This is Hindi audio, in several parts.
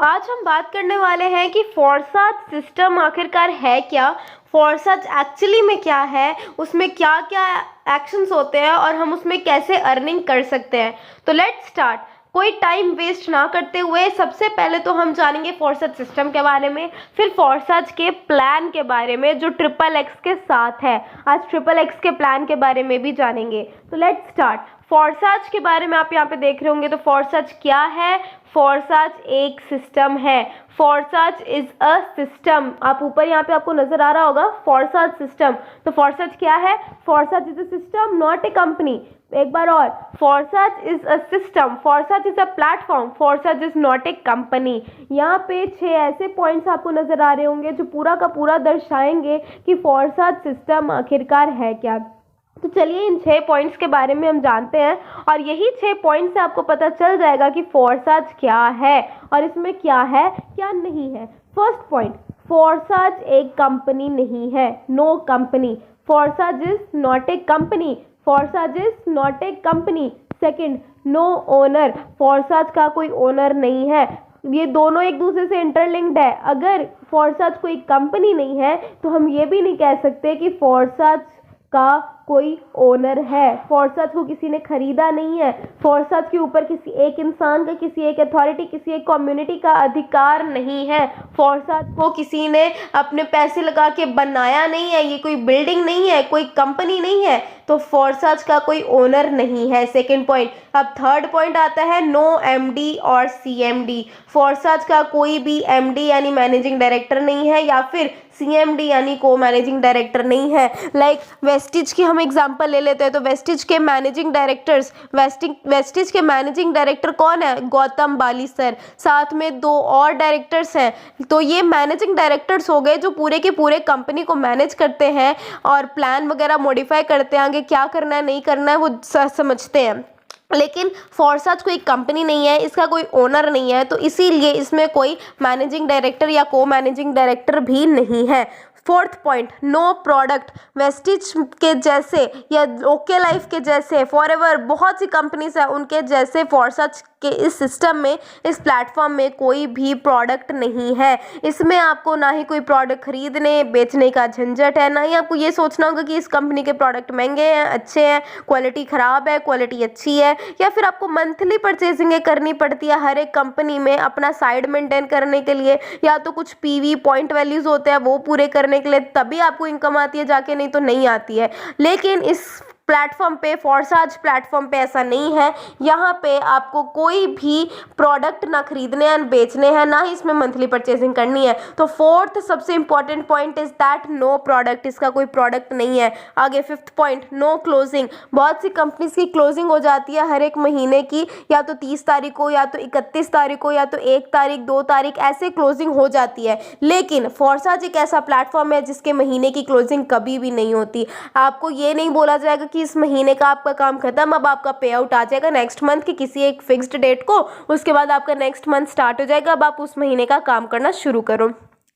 आज हम बात करने वाले हैं कि फॉरसाज सिस्टम आखिरकार है क्या, फॉरसाज एक्चुअली में क्या है, उसमें क्या क्या एक्शंस होते हैं और हम उसमें कैसे अर्निंग कर सकते हैं। तो लेट्स स्टार्ट। कोई टाइम वेस्ट ना करते हुए सबसे पहले तो हम जानेंगे फॉरसाज सिस्टम के बारे में, फिर फॉरसाज के प्लान के बारे में जो XXX के साथ है। आज XXX के प्लान के बारे में भी जानेंगे। तो लेट्स स्टार्ट। फॉरसाज के बारे में आप यहाँ पे देख रहे होंगे, तो फॉरसाज क्या है? फॉरसाज एक सिस्टम है। Forsage is a system. आप ऊपर यहाँ पे आपको नजर आ रहा होगा फॉरसाज सिस्टम। तो फॉरसाज क्या है? Forsage is a system, not a company. एक बार और, Forsage is a system, Forsage is a platform, Forsage is not a company. यहाँ पे 6 ऐसे पॉइंट्स आपको नजर आ रहे होंगे जो पूरा का पूरा दर्शाएंगे कि फॉरसाज सिस्टम आखिरकार है क्या। तो चलिए इन 6 पॉइंट्स के बारे में हम जानते हैं और यही 6 पॉइंट से आपको पता चल जाएगा कि फॉरसाज क्या है और इसमें क्या है क्या नहीं है। फर्स्ट पॉइंट, फॉरसाज एक कंपनी नहीं है, no company. Forsage is not a company, Forsage is not a company. Second, no owner, Forsage का कोई ओनर नहीं है। ये दोनों एक दूसरे से इंटरलिंक्ड है। अगर फॉरसाज कोई कंपनी नहीं है तो हम ये भी नहीं कह सकते कि फॉरसाज का कोई ओनर है। फॉरसाज को किसी ने खरीदा नहीं है। फॉरसाज के ऊपर किसी एक इंसान का, किसी एक अथॉरिटी, किसी एक कम्युनिटी का अधिकार नहीं है। फॉरसाज को किसी ने अपने पैसे लगा के बनाया नहीं है। ये कोई बिल्डिंग नहीं है, कोई कंपनी नहीं है, तो फॉरसाज का कोई ओनर नहीं है। Second point. अब थर्ड पॉइंट आता है नो एमडी और सीएमडी। फॉरसाज का कोई भी एमडी यानी मैनेजिंग डायरेक्टर नहीं है या फिर सीएमडी यानी को मैनेजिंग डायरेक्टर नहीं है। लाइक वेस्टिज की हम एग्जांपल ले लेते हैं, तो वेस्टिज के मैनेजिंग डायरेक्टर्स, वेस्टिज के मैनेजिंग डायरेक्टर कौन है? गौतम बाली सर। साथ में 2 और डायरेक्टर्स हैं। तो ये मैनेजिंग डायरेक्टर्स हो गए जो पूरे के पूरे कंपनी को मैनेज करते हैं और प्लान वगैरह मॉडिफाई करते हैं, आगे क्या करना है नहीं करना है वो समझते हैं। लेकिन फॉरसाज कोई कंपनी नहीं है, इसका कोई ओनर नहीं है, तो इसीलिए इसमें कोई मैनेजिंग डायरेक्टर या को मैनेजिंग डायरेक्टर भी नहीं है। Fourth point, no product. Vestige के जैसे या ओके लाइफ के जैसे, फॉरएवर बहुत सी कंपनीज है, उनके जैसे फॉरसाज के इस सिस्टम में, इस प्लेटफॉर्म में कोई भी प्रोडक्ट नहीं है। इसमें आपको ना ही कोई प्रोडक्ट खरीदने बेचने का झंझट है, ना ही आपको ये सोचना होगा कि इस कंपनी के प्रोडक्ट महंगे हैं, अच्छे हैं, क्वालिटी ख़राब है, क्वालिटी अच्छी है, या फिर आपको मंथली परचेजिंग करनी पड़ती है हर एक कंपनी में अपना साइड मेंटेन करने के लिए, या तो कुछ पीवी पॉइंट वैल्यूज़ होते हैं वो पूरे करने के लिए, तभी आपको इनकम आती है जाके, नहीं तो नहीं आती है। लेकिन इस प्लेटफॉर्म पे, फॉरसाज प्लेटफॉर्म पे ऐसा नहीं है। यहाँ पे आपको कोई भी प्रोडक्ट ना खरीदने हैं, बेचने हैं, ना ही इसमें मंथली परचेजिंग करनी है। तो फोर्थ सबसे important point is that no product, इसका कोई प्रोडक्ट नहीं है। आगे फिफ्थ पॉइंट, नो क्लोजिंग। बहुत सी कंपनीज की क्लोजिंग हो जाती है हर एक महीने की, या तो 30 तारीख को, या तो 31 तारीख को, या तो 1 तारीख 2 तारीख, ऐसे क्लोजिंग हो जाती है। लेकिन फॉरसाज एक ऐसा प्लेटफॉर्म है जिसके महीने की क्लोजिंग कभी भी नहीं होती। आपको ये नहीं बोला जाएगा कि इस महीने का आपका काम खत्म, अब आपका पे आउट आ जाएगा नेक्स्ट मंथ की किसी एक फिक्स्ड डेट को, उसके बाद आपका नेक्स्ट मंथ स्टार्ट हो जाएगा, अब आप उस महीने का काम करना शुरू करो।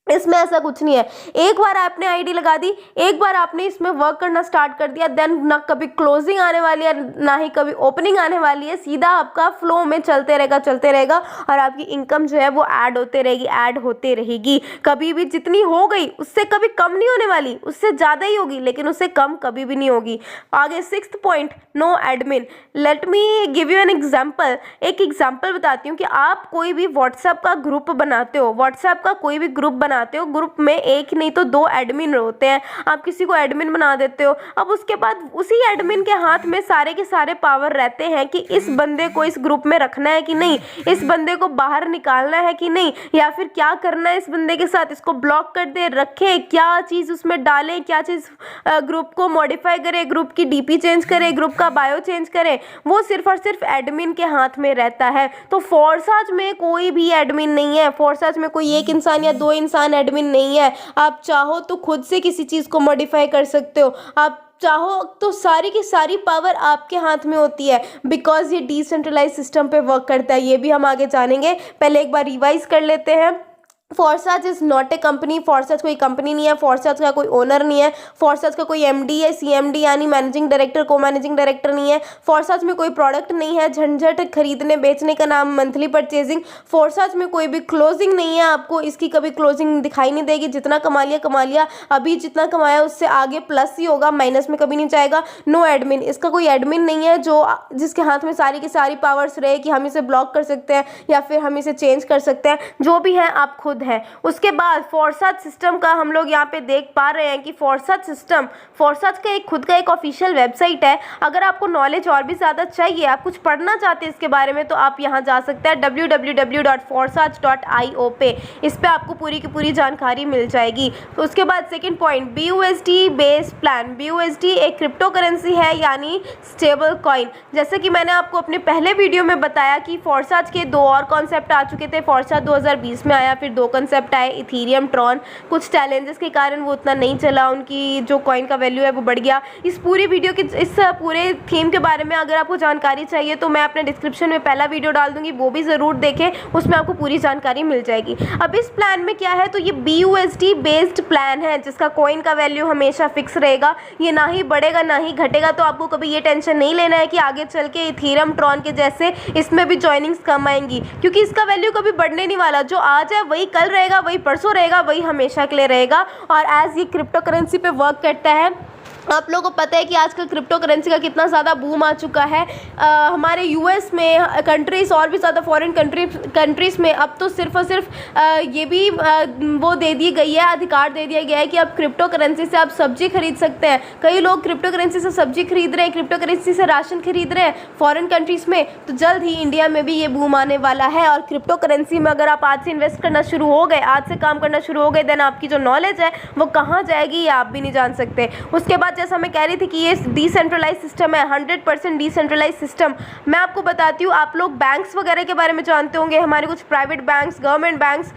इसमें ऐसा कुछ नहीं है। एक बार आपने आईडी लगा दी, एक बार आपने इसमें वर्क करना स्टार्ट कर दिया, देन ना कभी क्लोजिंग आने वाली है ना ही कभी ओपनिंग आने वाली है। सीधा आपका फ्लो में चलते रहेगा और आपकी इनकम जो है वो ऐड होते रहेगी। कभी भी जितनी हो गई उससे कभी कम नहीं होने वाली, उससे ज़्यादा ही होगी, लेकिन उससे कम कभी भी नहीं होगी। आगे sixth point, no admin. Let me give you an example. एक एग्जाम्पल बताती हूँ कि आप कोई भी व्हाट्सएप का ग्रुप बनाते हो, व्हाट्सएप का कोई भी ग्रुप बनाते हो, ग्रुप में एक नहीं तो 2 एडमिन होते हैं, आप किसी को एडमिन बना देते हो। अब उसके बाद उसी एडमिन के हाथ में सारे के सारे पावर रहते हैं कि इस बंदे को इस ग्रुप में रखना है कि नहीं, इस बंदे को बाहर निकालना है कि नहीं, या फिर क्या करना है इस बंदे के साथ, इसको ब्लॉक कर दे, रखे, क्या चीज़ उसमें डालें, क्या चीज़ ग्रुप को मॉडिफाई करे, ग्रुप की डीपी चेंज करे, ग्रुप का बायो चेंज करे, वो सिर्फ और सिर्फ एडमिन के हाथ में रहता है। तो फॉरसाज में कोई भी एडमिन नहीं है। फॉरसाज में कोई एक इंसान या 2 इंसान एडमिन नहीं है। आप चाहो तो खुद से किसी चीज को मॉडिफाई कर सकते हो, आप चाहो तो सारी की सारी पावर आपके हाथ में होती है, बिकॉज ये डिसेंट्रलाइज सिस्टम पे वर्क करता है। ये भी हम आगे जानेंगे, पहले एक बार रिवाइज कर लेते हैं। फॉरसाज इज़ नॉट ए कंपनी। फॉरसाज कोई कंपनी नहीं है, फॉरसाज का कोई ओनर नहीं है, फॉरसाज का कोई एमडी या सीएमडी यानी मैनेजिंग डायरेक्टर को मैनेजिंग डायरेक्टर नहीं है। फॉरसाज में कोई प्रोडक्ट नहीं है, झंझट खरीदने बेचने का नाम मंथली परचेजिंग। फॉरसाज में कोई भी क्लोजिंग नहीं है, आपको इसकी कभी क्लोजिंग दिखाई नहीं देगी। जितना कमा लिया, अभी जितना कमाया उससे आगे प्लस ही होगा, माइनस में कभी नहीं जाएगा। नो एडमिन, इसका कोई एडमिन नहीं है जो जिसके हाथ में सारी की सारी पावर्स रहे कि हम इसे ब्लॉक कर सकते हैं या फिर हम इसे चेंज कर सकते हैं। जो भी है आप खुद है। उसके बाद फॉरसाज सिस्टम का हम लोग यहाँ पे देख पा रहे हैं कि फॉरसाज का एक खुद का एक ऑफिशियल वेबसाइट है। अगर आपको नॉलेज और भी ज़्यादा चाहिए, आप कुछ पढ़ना चाहते हैं इसके बारे में, तो आप यहाँ जा सकते हैं www.forsage.io पे। इस पे आपको पूरी की पूरी जानकारी मिल जाएगी। तो उसके बाद second point, BUSD based plan. BUSD एक क्रिप्टो करेंसी है यानी स्टेबल कॉइन। जैसे कि मैंने आपको अपने पहले वीडियो में बताया कि फॉरसाज के 2 और कॉन्सेप्ट आ चुके थे। फॉरसाज 2020 में आया, फिर 2 कॉन्सेप्ट आए, इथीरियम, ट्रॉन। कुछ चैलेंजेस के कारण वो उतना नहीं चला, उनकी जो कॉइन का वैल्यू है वो बढ़ गया। इस पूरी वीडियो के इस पूरे थीम के बारे में अगर आपको जानकारी चाहिए तो मैं अपने डिस्क्रिप्शन में पहला वीडियो डाल दूंगी, वो भी ज़रूर देखें, उसमें आपको पूरी जानकारी मिल जाएगी। अब इस प्लान में क्या है, तो ये BUSD बेस्ड प्लान है जिसका कॉइन का वैल्यू हमेशा फिक्स रहेगा, ये ना ही बढ़ेगा ना ही घटेगा। तो आपको कभी ये टेंशन नहीं लेना है कि आगे चल के इथीरियम, ट्रॉन के जैसे इसमें भी ज्वाइनिंग्स कम आएंगी, क्योंकि इसका वैल्यू कभी बढ़ने नहीं वाला। जो आज है वही कल रहेगा, वही परसों रहेगा, वही हमेशा के लिए रहेगा। और एज ये क्रिप्टो करेंसी पे वर्क करता है। आप लोगों को पता है कि आजकल क्रिप्टो करेंसी का कितना ज़्यादा बूम आ चुका है। हमारे US में कंट्रीज़ और भी ज़्यादा फॉरेन कंट्रीज़ में अब तो सिर्फ और सिर्फ ये भी वो दे दी गई है, अधिकार दे दिया गया है कि अब क्रिप्टो करेंसी से आप सब्जी खरीद सकते हैं। कई लोग क्रिप्टो करेंसी से सब्जी खरीद रहे हैं, क्रिप्टो करेंसी से राशन खरीद रहे हैं फॉरेन कंट्रीज़ में। तो जल्द ही इंडिया में भी ये बूम आने वाला है। और क्रिप्टो करेंसी में अगर आप आज से इन्वेस्ट करना शुरू हो गए, आज से काम करना शुरू हो गए, देन आपकी जो नॉलेज है वो कहाँ जाएगी ये आप भी नहीं जान सकते। उसके बाद जैसा मैं कह रही थी कि ये डिसेंट्रलाइज सिस्टम है, 100% डिसेंट्रलाइज सिस्टम। मैं आपको बताती हूँ, आप लोग बैंक्स वगैरह के बारे में जानते होंगे, हमारे कुछ प्राइवेट बैंक्स, गवर्नमेंट बैंक्स,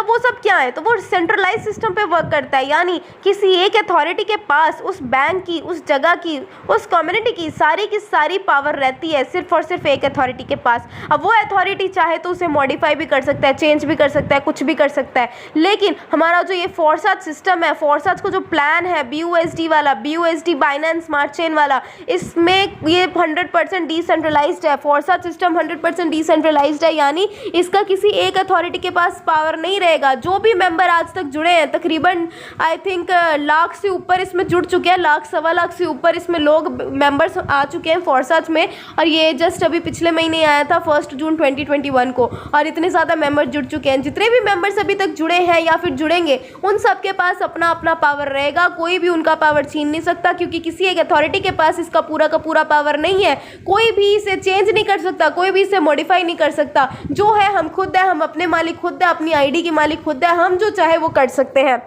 वो सब क्या है, तो वो सेंट्रलाइज सिस्टम पे वर्क करता है। यानी किसी एक अथॉरिटी के पास उस बैंक की, उस जगह की, उस कम्युनिटी की सारी पावर रहती है सिर्फ और सिर्फ एक अथॉरिटी के पास। अब वो अथॉरिटी चाहे तो उसे मॉडिफाई भी कर सकता है, चेंज भी कर सकता है, कुछ भी कर सकता है। लेकिन हमारा जो ये फॉरसाज सिस्टम है, फॉरसाज को जो प्लान है BUSD वाला, BUSD बाइनेंस स्मार्ट चेन वाला, इसमें ये 100% डिसेंट्रलाइज्ड है। फॉरसाज सिस्टम 100% डिसेंट्रलाइज्ड है, यानी इसका किसी एक अथॉरिटी के पास पावर नहीं रहेगा। जो भी मेंबर आज तक जुड़े हैं, तकरीबन आई थिंक लाख से ऊपर इसमें जुड़ चुके हैं, लाख सवा लाख से ऊपर इसमें लोग मेंबर्स आ चुके हैं फॉरसाज में। और ये जस्ट अभी पिछले महीने आया था 1 जून 2021 को, और इतने ज़्यादा मेंबर जुड़ चुके हैं। जितने भी मेंबर्स अभी तक जुड़े हैं या फिर जुड़ेंगे, उन सबके पास अपना अपना पावर रहेगा, कोई भी उनका पावर छीन नहीं सकता, क्योंकि किसी एक अथॉरिटी के पास इसका पूरा का पूरा पावर नहीं है। कोई भी इसे चेंज नहीं कर सकता, कोई भी इसे मॉडिफाई नहीं कर सकता। जो है हम खुद है, हम अपने मालिक खुद है, अपनी आईडी की मालिक खुद है, हम जो चाहे वो कर सकते हैं।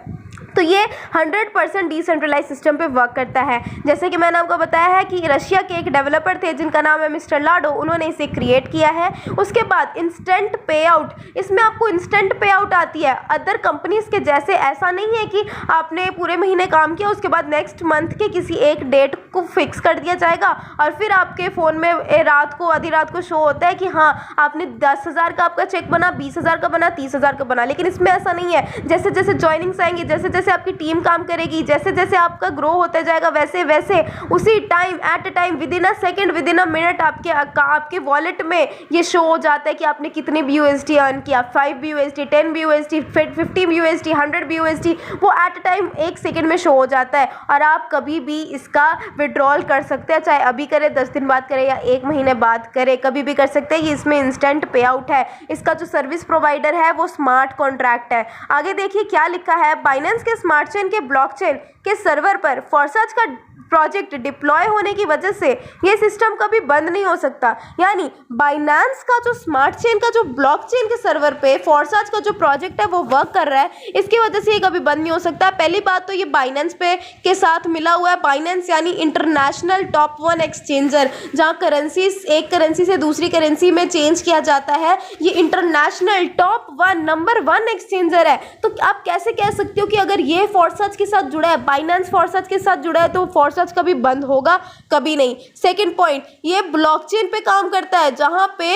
तो ये 100% डिसेंट्रलाइज सिस्टम पे वर्क करता है। जैसे कि मैंने आपको बताया है कि रशिया के एक डेवलपर थे जिनका नाम है मिस्टर लाडो, उन्होंने इसे क्रिएट किया है। उसके बाद इंस्टेंट पे आउट, इसमें आपको इंस्टेंट पे आउट आती है अदर कंपनीज के जैसे। ऐसा नहीं है कि आपने पूरे महीने काम किया, उसके बाद नेक्स्ट मंथ के किसी एक डेट को फिक्स कर दिया जाएगा और फिर आपके फ़ोन में आधी रात को शो होता है कि हाँ आपने 10,000 का आपका चेक बना, 20,000 का बना, 30,000 का बना। लेकिन इसमें ऐसा नहीं है। जैसे जैसे ज्वाइनिंग्स आएंगी, जैसे जैसे आपकी टीम काम करेगी, जैसे जैसे आपका ग्रो होता जाएगा, वैसे वैसे उसी time at a time with in a second, with in a minute आपके वॉलेट में ये शो हो जाता है कि आपने कितने BUSD अर्न किया। 5 BUSD, 10 BUSD, 50 BUSD, 100 BUSD, वो एट अ टाइम 1 सेकेंड में शो हो जाता है। और आप कभी भी इसका विड्रॉल कर सकते हैं, चाहे अभी करें, 10 दिन बाद करें या 1 महीने बाद करें, कभी भी कर सकते हैं। कि इसमें इंस्टेंट पे आउट है। इसका जो सर्विस प्रोवाइडर है वो स्मार्ट कॉन्ट्रैक्ट है। आगे देखिए क्या लिखा है, बाइनेंस के स्मार्ट चेन के ब्लॉकचेन के सर्वर पर फॉरसाज का प्रोजेक्ट डिप्लॉय होने की वजह से ये सिस्टम कभी बंद नहीं हो सकता। यानी बाइनेंस का जो स्मार्ट चेन का जो ब्लॉकचेन के सर्वर पे फॉरसाज का जो प्रोजेक्ट है वो वर्क कर रहा है, इसकी वजह से ये कभी बंद नहीं हो सकता। पहली बात तो ये बाइनेंस पे के साथ मिला हुआ है। बाइनेंस यानी इंटरनेशनल टॉप 1 एक्सचेंजर, जहाँ करेंसी एक करेंसी से दूसरी करेंसी में चेंज किया जाता है। ये इंटरनेशनल टॉप 1 नंबर 1 एक्सचेंजर है। तो आप कैसे कह सकते हो कि अगर ये फॉरसाज के साथ जुड़ा है, बाइनेंस फॉरसाज के साथ जुड़ा है, तो फॉरसाज कभी बंद होगा? कभी नहीं। सेकंड पॉइंट, ये ब्लॉकचेन पे काम करता है, जहां पे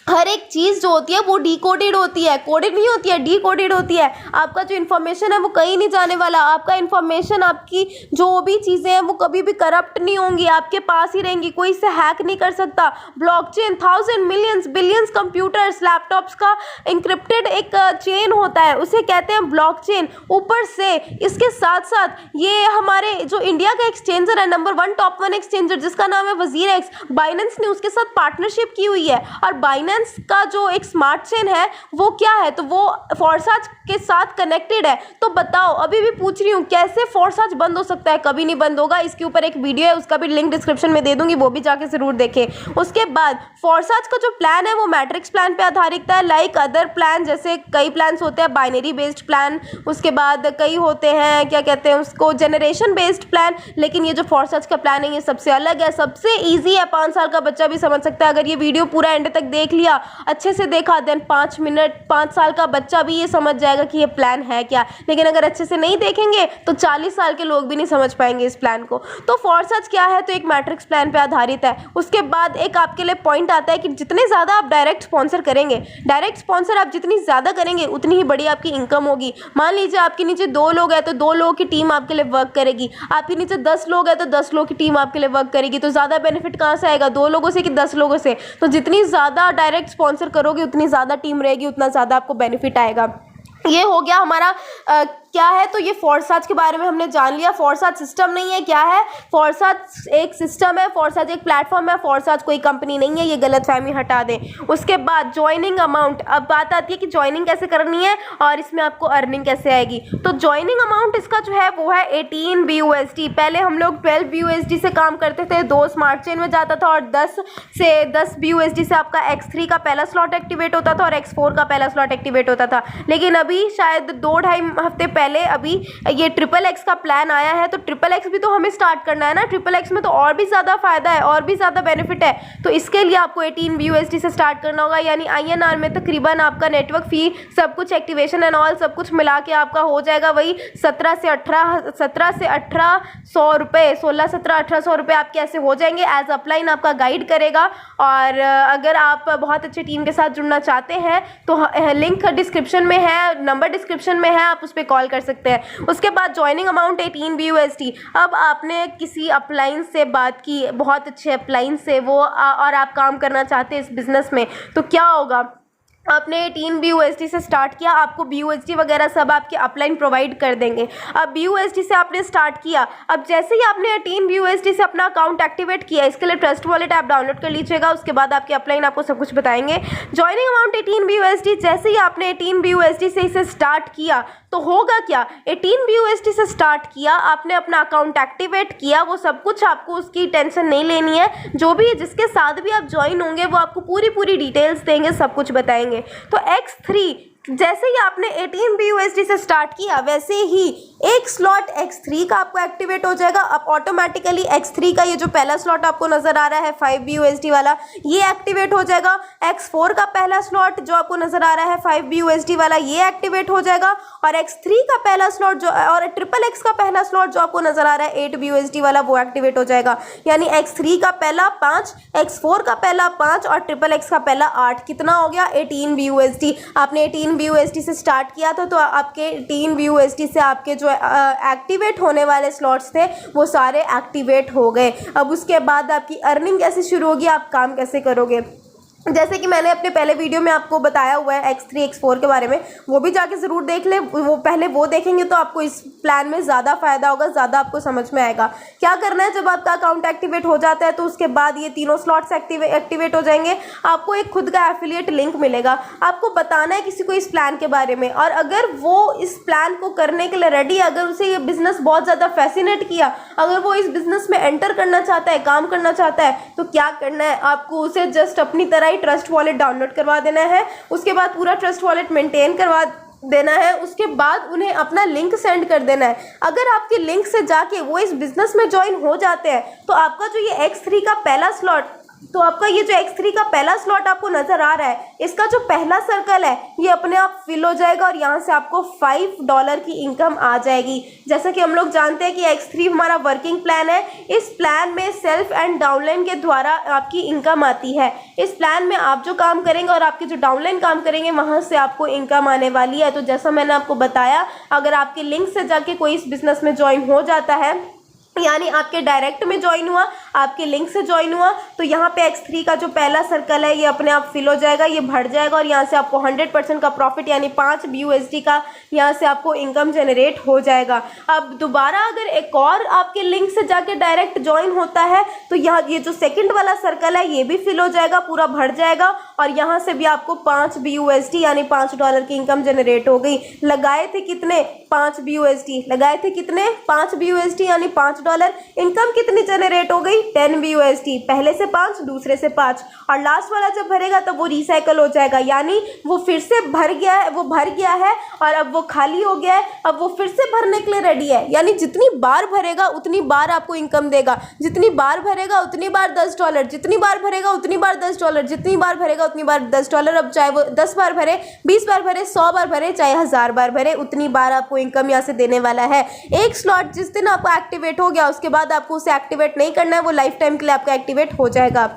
हर एक चीज़ जो होती है वो डिकोडेड होती है, कोडेड नहीं होती है, डिकोडेड होती है। आपका जो इन्फॉर्मेशन है वो कहीं नहीं जाने वाला, आपका इन्फॉर्मेशन, आपकी जो भी चीज़ें हैं वो कभी भी करप्ट नहीं होंगी, आपके पास ही रहेंगी, कोई इसे हैक नहीं कर सकता। Blockchain 1000 millions billions computers laptops का इंक्रिप्टेड एक चेन होता है, उसे कहते हैं ब्लॉकचेन। ऊपर से इसके साथ साथ ये हमारे जो इंडिया का एक्सचेंजर है, नंबर 1 टॉप 1 एक्सचेंजर जिसका नाम है वजीर एक्स, बाइनेंस ने उसके साथ पार्टनरशिप की हुई है। और बाइनेंस का जो एक स्मार्ट चेन है वो क्या है, तो वो फोर्साज के साथ कनेक्टेड है। तो बताओ, अभी भी पूछ रही हूँ, कैसे फोर्साज बंद हो सकता है? कभी नहीं बंद होगा। इसके ऊपर एक वीडियो है, उसका भी लिंक डिस्क्रिप्शन में दे दूंगी, वो भी जाके जरूर देखें। उसके बाद फोर्साज का जो प्लान है वो मैट्रिक्स प्लान पे आधारित है, लाइक अदर प्लान, जैसे कई प्लान्स होते हैं बाइनरी बेस्ड प्लान, उसके बाद कई होते हैं क्या कहते हैं उसको, जनरेशन बेस्ड प्लान। लेकिन ये जो फोर्साज का प्लान है ये सबसे अलग है, सबसे ईजी है, 5 साल का बच्चा भी समझ सकता है। अगर ये वीडियो पूरा एंड तक देख लिया, अच्छे से देखा, देन 5 मिनट 5 साल का बच्चा भी ये समझ जाएगा कि ये प्लान है क्या। लेकिन अगर अच्छे से नहीं देखेंगे तो 40 साल के लोग भी नहीं समझ पाएंगे इस प्लान को। तो फोर्साज क्या है, तो एक मैट्रिक्स प्लान पे आधारित है। उसके बाद एक आपके लिए पॉइंट आता है कि जितने ज़्यादा आप डायरेक्ट स्पॉन्सर करेंगे, डायरेक्ट स्पॉन्सर आप जितनी ज़्यादा करेंगे उतनी ही बड़ी आपकी इनकम होगी। मान लीजिए आपके नीचे 2 लोग हैं तो 2 लोगों की टीम आपके लिए वर्क करेगी, आपके नीचे 10 लोग हैं तो 10 लोगों की टीम आपके लिए वर्क करेगी। तो ज़्यादा बेनिफिट कहाँ से आएगा, 2 लोगों से कि 10 लोगों से? तो जितनी ज़्यादा डायरेक्ट स्पॉन्सर करोगे उतनी ज़्यादा टीम रहेगी, उतना ज़्यादा आपको बेनिफिट आएगा। ये हो गया हमारा क्या है, तो ये फोर्साज के बारे में हमने जान लिया। फोर्साज सिस्टम नहीं है, क्या है? फोर्साज एक सिस्टम है, फोर्साज एक प्लेटफॉर्म है, फोर्साज कोई कंपनी नहीं है, ये गलतफहमी हटा दें। उसके बाद ज्वाइनिंग अमाउंट, अब बात आती है कि ज्वाइनिंग कैसे करनी है और इसमें आपको अर्निंग कैसे आएगी। तो ज्वाइनिंग अमाउंट इसका जो है वो है 18 BUSD। पहले हम लोग 12 BUSD से काम करते थे, 2 स्मार्ट चेन में जाता था, और 10 BUSD से आपका X3 का पहला स्लॉट एक्टिवेट होता था और X4 का पहला स्लॉट एक्टिवेट होता था। लेकिन अभी शायद 2-2.5 हफ्ते पहले अभी ये XXX का प्लान आया है, तो XXX भी तो हमें स्टार्ट करना है ना। XXX में तो और भी ज़्यादा फायदा है, और भी ज़्यादा बेनिफिट है। तो इसके लिए आपको 18 BUSD से स्टार्ट करना होगा, यानी INR में तकरीबन आपका नेटवर्क फी, सब कुछ, एक्टिवेशन एंड ऑल सब कुछ मिला के आपका हो जाएगा वही 17 से 1800 रुपये, 16-17-1800 रुपये आपके ऐसे हो जाएंगे। एज अपलाइन आपका गाइड करेगा। और अगर आप बहुत अच्छी टीम के साथ जुड़ना चाहते हैं तो लिंक डिस्क्रिप्शन में है, नंबर डिस्क्रिप्शन में है, आप उस पर कॉल कर सकते हैं। उसके बाद ज्वाइनिंग अमाउंट 18 BUSD। अब आपने किसी अपलाइन से बात की, बहुत अच्छे अपलाइन से वो, और आप काम करना चाहते हैं इस बिज़नेस में, तो क्या होगा, आपने 18 BUSD से स्टार्ट किया, आपको BUSD वगैरह सब आपके अपलाइन प्रोवाइड कर देंगे। अब BUSD से आपने स्टार्ट किया, अब जैसे ही आपने 18 BUSD से अपना अकाउंट एक्टिवेट किया, इसके लिए ट्रस्ट वॉलेट ऐप डाउनलोड कर लीजिएगा, उसके बाद आपके अपलाइन आपको सब कुछ बताएंगे। ज्वाइनिंग अमाउंट 18 BUSD, जैसे ही आपने 18 BUSD से इसे स्टार्ट किया तो होगा क्या, 18 BUSD से स्टार्ट किया, आपने अपना अकाउंट एक्टिवेट किया, वो सब कुछ आपको, उसकी टेंशन नहीं लेनी है। जो भी जिसके साथ भी आप ज्वाइन होंगे वो आपको पूरी डिटेल्स देंगे, सब कुछ बताएंगे। तो X3 जैसे ही आपने 18 BUSD से स्टार्ट किया, वैसे ही एक स्लॉट X3 का आपको एक्टिवेट हो जाएगा। अब ऑटोमेटिकली X3 का ये जो पहला स्लॉट आपको नजर आ रहा है 5 BUSD वाला, ये एक्टिवेट हो जाएगा। X4 का पहला स्लॉट जो आपको नजर आ रहा है 5 BUSD वाला, ये एक्टिवेट हो जाएगा। और X3 का पहला स्लॉट जो, और XXX का पहला स्लॉट जो आपको नजर आ रहा है 8 BUSD वाला, वो एक्टिवेट हो जाएगा। यानी X3 का पहला 5, X4 का पहला 5 और XXX का पहला 8, कितना हो गया, 18 BUSD। आपने 18 BUSD से स्टार्ट किया था, तो आपके 18 BUSD से आपके जो एक्टिवेट होने वाले स्लॉट्स थे वो सारे एक्टिवेट हो गए। अब उसके बाद आपकी अर्निंग कैसे शुरू होगी, आप काम कैसे करोगे, जैसे कि मैंने अपने पहले वीडियो में आपको बताया हुआ है X3 X4 के बारे में, वो भी जाके ज़रूर देख ले। वो पहले वो देखेंगे तो आपको इस प्लान में ज़्यादा फ़ायदा होगा, ज़्यादा आपको समझ में आएगा। क्या करना है, जब आपका अकाउंट एक्टिवेट हो जाता है तो उसके बाद ये तीनों स्लॉट्स एक्टिवेट हो जाएंगे। आपको एक खुद का एफिलिएट लिंक मिलेगा, आपको बताना है किसी को इस प्लान के बारे में, और अगर वो इस प्लान को करने के लिए रेडी, अगर उसे ये बिज़नेस बहुत ज़्यादा फैसिनेट किया, अगर वो इस बिज़नेस में एंटर करना चाहता है, काम करना चाहता है, तो क्या करना है, आपको उसे जस्ट अपनी तरह ट्रस्ट वॉलेट डाउनलोड करवा देना है। उसके बाद पूरा ट्रस्ट वॉलेट मेंटेन करवा देना है। उसके बाद उन्हें अपना लिंक सेंड कर देना है। अगर आपके लिंक से जाके वो इस बिजनेस में ज्वाइन हो जाते हैं तो आपका जो ये X3 का पहला स्लॉट तो आपका ये जो X3 का पहला स्लॉट आपको नजर आ रहा है, इसका जो पहला सर्कल है ये अपने आप फिल हो जाएगा और यहाँ से आपको $5 की इनकम आ जाएगी। जैसा कि हम लोग जानते हैं कि X3 हमारा वर्किंग प्लान है। इस प्लान में सेल्फ एंड डाउनलाइन के द्वारा आपकी इनकम आती है। इस प्लान में आप जो काम करेंगे और आपके जो डाउनलाइन काम करेंगे वहाँ से आपको इनकम आने वाली है। तो जैसा मैंने आपको बताया, अगर आपके लिंक से जाके कोई इस बिजनेस में ज्वाइन हो जाता है, यानी आपके डायरेक्ट में ज्वाइन हुआ, आपके लिंक से ज्वाइन हुआ, तो यहाँ पे X3 का जो पहला सर्कल है ये अपने आप फिल हो जाएगा, ये बढ़ जाएगा और यहाँ से आपको 100% का प्रॉफिट यानी 5 BUSD का यहाँ से आपको इनकम जनरेट हो जाएगा। अब दोबारा अगर एक और आपके लिंक से जाके डायरेक्ट ज्वाइन होता है तो यहाँ ये जो सेकंड वाला सर्कल है ये भी फिल हो जाएगा, पूरा भर जाएगा और यहाँ से भी आपको 5 BUSD यानी $5 की इनकम जनरेट हो गई। लगाए थे कितने? 5 BUSD लगाए थे कितने? 5 BUSD यानी $5। इनकम कितनी जनरेट हो गई? 10 BUSD। पहले से 5, दूसरे से 5 और लास्ट वाला जब भरेगा तब वो रिसाइकल हो जाएगा, यानी वो फिर से भर गया है, वो भर गया है और अब वो खाली हो गया है, अब वो फिर से भरने के लिए रेडी है। यानी जितनी बार भरेगा उतनी बार आपको इनकम देगा, जितनी बार भरेगा उतनी बार $10, जितनी बार भरेगा उतनी बार $10, जितनी बार भरेगा उतनी बार $10। अब चाहे वो 10 बार भरे, 20 बार भरे, 100 बार भरे, चाहे 1000 बार भरे, उतनी बार आपको इनकम यहाँ से देने वाला है। एक स्लॉट जिस दिन आपका एक्टिवेट हो गया उसके बाद आपको उसे एक्टिवेट नहीं करना है, वो लाइफ टाइम के लिए आपका एक्टिवेट हो जाएगा।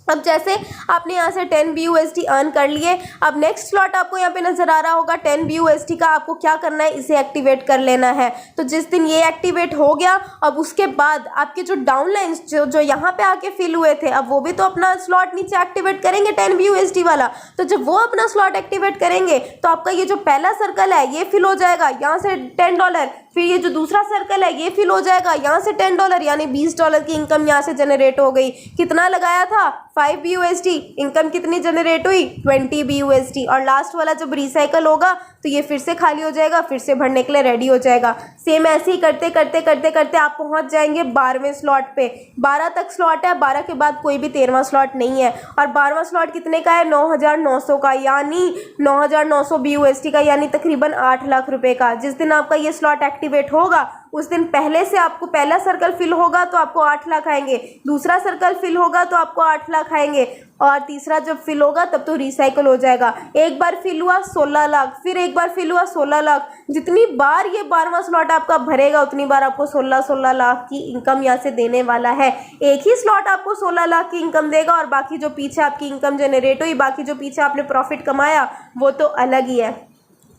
अब जैसे आपने यहाँ से 10 BUSD अर्न कर लिए, अब नेक्स्ट स्लॉट आपको यहाँ पे नजर आ रहा होगा 10 BUSD का। आपको क्या करना है? इसे एक्टिवेट कर लेना है। तो जिस दिन ये एक्टिवेट हो गया, अब उसके बाद आपके जो डाउनलाइंस जो यहाँ पे आके फिल हुए थे, अब वो भी तो अपना स्लॉट नीचे एक्टिवेट करेंगे 10 BUSD वाला। तो जब वो अपना स्लॉट एक्टिवेट करेंगे तो आपका ये जो पहला सर्कल है ये फिल हो जाएगा, यहाँ से $10। फिर ये जो दूसरा सर्कल है ये फिल हो जाएगा, यहाँ से $10 यानी $20 की इनकम यहाँ से जनरेट हो गई। कितना लगाया था? 5 BUSD। इनकम कितनी जनरेट हुई? 20 BUSD। और लास्ट वाला जब रिसाइकल होगा तो ये फिर से खाली हो जाएगा, फिर से भरने के लिए रेडी हो जाएगा। सेम ऐसे ही करते करते करते करते आप पहुंच जाएंगे 12वें स्लॉट पे। 12 तक स्लॉट है, 12 के बाद कोई भी 13वां स्लॉट नहीं है। और 12वां स्लॉट कितने का है? 9900 का, यानी 9900 BUSD का, यानी तकरीबन 8 लाख रुपए का। जिस दिन आपका ये स्लॉट एक्टिवेट होगा उस दिन पहले से आपको पहला सर्कल फिल होगा तो आपको 8 लाख आएंगे, दूसरा सर्कल फिल होगा तो आपको 8 लाख आएंगे और तीसरा जब फिल होगा तब तो रिसाइकल हो जाएगा। एक बार फिल हुआ 16 लाख, फिर एक बार फिल हुआ 16 लाख। जितनी बार ये 12वां स्लॉट आपका भरेगा उतनी बार आपको 16 लाख की इनकम यहाँ से देने वाला है। एक ही स्लॉट आपको 16 लाख की इनकम देगा और बाकी जो पीछे आपकी इनकम जनरेट हुई, बाकी जो पीछे आपने प्रॉफिट कमाया वो तो अलग ही है।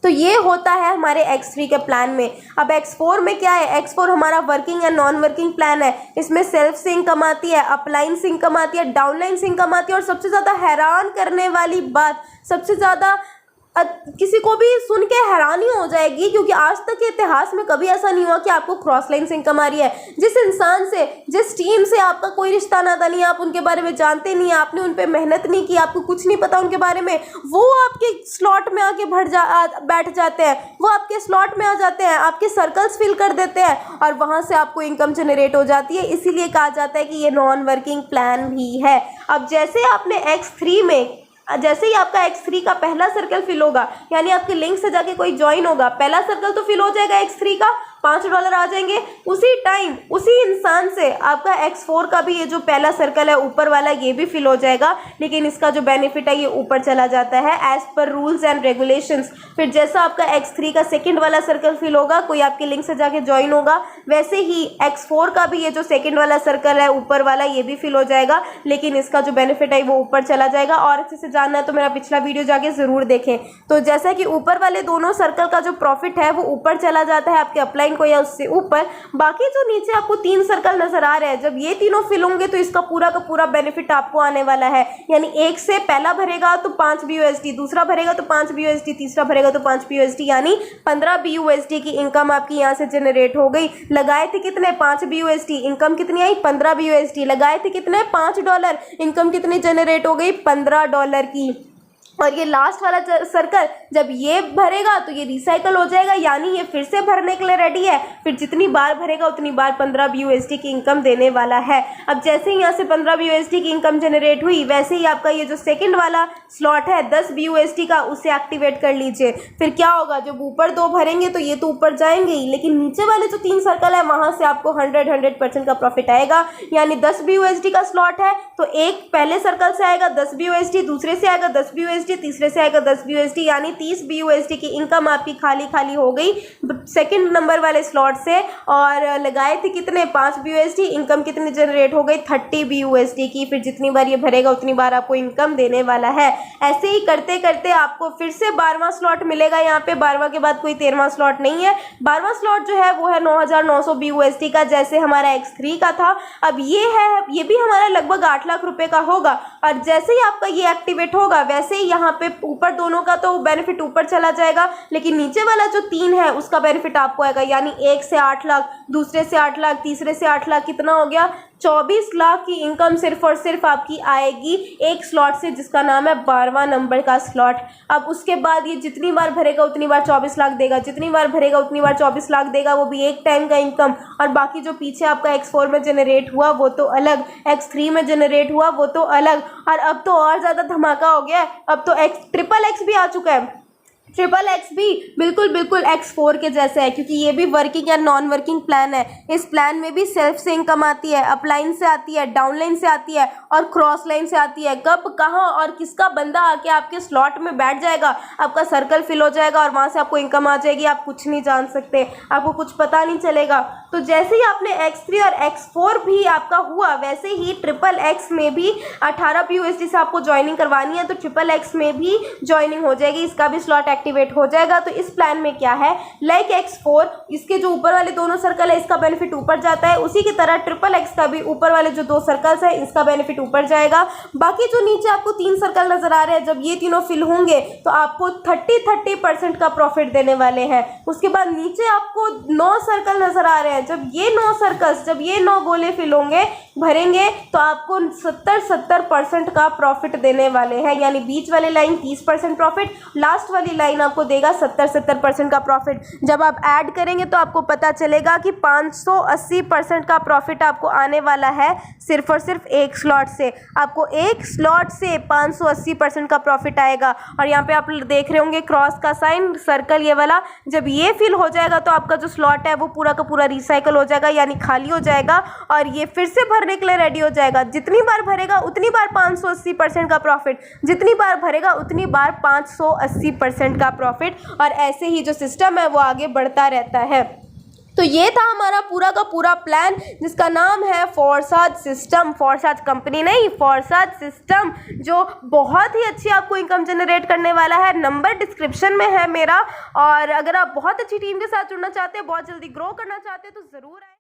तो ये होता है हमारे X3 के प्लान में। अब X4 में क्या है? X4 हमारा working and non working plan है। इसमें सेल्फ से इनकम आती है, अपलाइन से इनकम आती है, डाउनलाइन से इनकम आती है और सबसे ज़्यादा हैरान करने वाली बात, सबसे ज़्यादा किसी को भी सुन के हैरानी हो जाएगी, क्योंकि आज तक के इतिहास में कभी ऐसा नहीं हुआ कि आपको क्रॉस लाइन से इनकम आ रही है। जिस इंसान से, जिस टीम से आपका कोई रिश्ता नाता नहीं है, आप उनके बारे में जानते नहीं, आपने उन पर मेहनत नहीं की, आपको कुछ नहीं पता उनके बारे में, वो आपके स्लॉट में आके बैठ जाते हैं, वो आपके स्लॉट में आ जाते हैं, आपके सर्कल्स फिल कर देते हैं और वहाँ से आपको इनकम जनरेट हो जाती है। इसीलिए कहा जाता है कि ये नॉन वर्किंग प्लान भी है। अब जैसे आपने X3 में, जैसे ही आपका X3 का पहला सर्कल फिल होगा, यानी आपके लिंक से जाके कोई ज्वाइन होगा, पहला सर्कल तो फिल हो जाएगा X3 का, $5 आ जाएंगे। उसी टाइम उसी इंसान से आपका X4 का भी ये जो पहला सर्कल है ऊपर वाला ये भी फिल हो जाएगा, लेकिन इसका जो बेनिफिट है ये ऊपर चला जाता है as per rules and regulations. फिर जैसा आपका X3 का सेकंड वाला सर्कल फिल होगा, कोई आपके लिंक से जाके ज्वाइन होगा, वैसे ही X4 का भी ये जो सेकंड वाला सर्कल है ऊपर वाला ये भी फिल हो जाएगा, लेकिन इसका जो बेनिफिट है वो ऊपर चला जाएगा। और अच्छे से जानना है तो मेरा पिछला वीडियो जाके ज़रूर देखें। तो जैसा कि ऊपर वाले दोनों सर्कल का जो प्रॉफिट है वो ऊपर चला जाता है आपके अपलाइन को या उससे ऊपर, बाकी जो नीचे आपको 3 सर्कल नजर आ रहे हैं, जब ये तीनों फिल होंगे तो इसका पूरा का पूरा बेनिफिट आपको आने वाला है। यानी एक से पहला भरेगा तो 5 BUSD, दूसरा भरेगा तो 5 BUSD, तीसरा भरेगा तो 5 BUSD, यानी 15 BUSD की इनकम आपकी यहाँ से जनरेट हो गई। लगाए थे कितने? 5 BUSD, इनकम कितनी आई? 15 BUSD। लगाए थे कितने? $5, इनकम कितनी जनरेट हो गई? $15 की। और ये लास्ट वाला सर्कल जब ये भरेगा तो ये रिसाइकल हो जाएगा, यानी ये फिर से भरने के लिए रेडी है। फिर जितनी बार भरेगा उतनी बार 15 BUSD की इनकम देने वाला है। अब जैसे ही यहाँ से 15 BUSD की इनकम जनरेट हुई, वैसे ही आपका ये जो सेकंड वाला स्लॉट है 10 BUSD का, उसे एक्टिवेट कर लीजिए। फिर क्या होगा, जब ऊपर 2 भरेंगे तो ये तो ऊपर जाएंगे ही, लेकिन नीचे वाले जो 3 सर्कल है वहाँ से आपको 100% का प्रॉफिट आएगा। यानी 10 BUSD का स्लॉट है तो एक पहले सर्कल से आएगा 10 BUSD, दूसरे से आएगा 10 BUSD, तीसरे से आएगा 10 BUSD, यानी 30 BUSD की इनकम आपकी खाली खाली हो गई सेकंड नंबर वाले स्लॉट से। और लगाए थे कितने, 5 BUSD, इनकम कितनी जनरेट हो गई, 30 BUSD की। फिर जितनी बार ये भरेगा उतनी बार आपको इनकम देने वाला है। ऐसे ही करते करते आपको फिर से 12वां स्लॉट मिलेगा। यहाँ पे 12वां के बाद कोई 13वां स्लॉट नहीं है। 12वां स्लॉट जो है वो है 9,900 BUSD का, जैसे हमारा X3 का था। अब ये भी हमारा लगभग 8 लाख रुपए का होगा। और जैसे ही आपका ये एक्टिवेट होगा वैसे ही यहाँ पे ऊपर दोनों का तो बेनिफिट ऊपर चला जाएगा, लेकिन नीचे वाला जो 3 है उसका बेनिफिट आपको आएगा। यानी एक से 8 लाख, दूसरे से 8 लाख, तीसरे से 8 लाख, कितना हो गया, 24 लाख की इनकम सिर्फ और सिर्फ आपकी आएगी एक स्लॉट से, जिसका नाम है 12वां नंबर का स्लॉट। अब उसके बाद ये जितनी बार भरेगा उतनी बार 24 लाख देगा, जितनी बार भरेगा उतनी बार 24 लाख देगा, वो भी एक टाइम का इनकम। और बाकी जो पीछे आपका X4 में जनरेट हुआ वो तो अलग, X3 में जनरेट हुआ वो तो अलग। और अब तो और ज़्यादा धमाका हो गया है, अब तो XXX भी आ चुका है। XXX भी बिल्कुल X4 के जैसे है, क्योंकि ये भी वर्किंग या नॉन वर्किंग प्लान है। इस प्लान में भी सेल्फ से इनकम आती है, अपलाइन से आती है, डाउनलाइन से आती है और क्रॉस लाइन से आती है। कब, कहाँ और किसका बंदा आके आपके स्लॉट में बैठ जाएगा, आपका सर्कल फिल हो जाएगा और वहाँ से आपको इनकम आ जाएगी, आप कुछ नहीं जान सकते, आपको कुछ पता नहीं चलेगा। तो जैसे ही आपने X3 और X4 भी आपका हुआ, वैसे ही XXX में भी 18 BUSD से आपको ज्वाइनिंग करवानी है, तो XXX में भी ज्वाइनिंग हो जाएगी, इसका भी स्लॉट एक्टिवेट हो जाएगा। तो इस प्लान में क्या है, लाइक X4, इसके जो ऊपर वाले दोनों सर्कल है इसका बेनिफिट ऊपर जाता है, उसी की तरह XXX का भी ऊपर वाले जो 2 सर्कल्स है इसका बेनिफिट ऊपर जाएगा। बाकी जो नीचे आपको 3 सर्कल नजर आ रहे हैं, जब ये तीनों फिल होंगे तो आपको 30% का प्रॉफिट देने वाले हैं। उसके बाद नीचे आपको 9 सर्कल नजर आ रहे हैं, जब ये 9 सर्कल्स, जब ये 9 गोले फिल होंगे, भरेंगे, तो आपको 70% का प्रॉफिट देने वाले हैं। यानी बीच वाली लाइन 30% प्रॉफिट, लास्ट वाली लाइन आपको देगा 70% का प्रॉफिट। जब आप ऐड करेंगे तो आपको पता चलेगा कि 580% का प्रॉफिट आपको आने वाला है सिर्फ और सिर्फ एक स्लॉट से। आपको एक स्लॉट से 580% का प्रॉफिट आएगा। और यहाँ पे आप देख रहे होंगे क्रॉस का साइन, सर्कल ये वाला, जब ये फिल हो जाएगा तो आपका जो स्लॉट है वो पूरा का पूरा रिसाइकल हो जाएगा, यानी खाली हो जाएगा और ये फिर से भरने के लिए रेडी हो जाएगा। जितनी बार भरेगा उतनी बार 580% का प्रॉफिट, जितनी बार भरेगा उतनी बार 580% का प्रॉफिट। और ऐसे ही जो सिस्टम है वो आगे बढ़ता रहता है। तो ये था हमारा पूरा का पूरा प्लान, जिसका नाम है फॉरसाज सिस्टम। फॉरसाज कंपनी नहीं, फॉरसाज सिस्टम, जो बहुत ही अच्छी आपको इनकम जनरेट करने वाला है। नंबर डिस्क्रिप्शन में है मेरा। और अगर आप बहुत अच्छी टीम के साथ जुड़ना चाहते हैं, बहुत जल्दी ग्रो करना चाहते हैं, तो ज़रूर आए।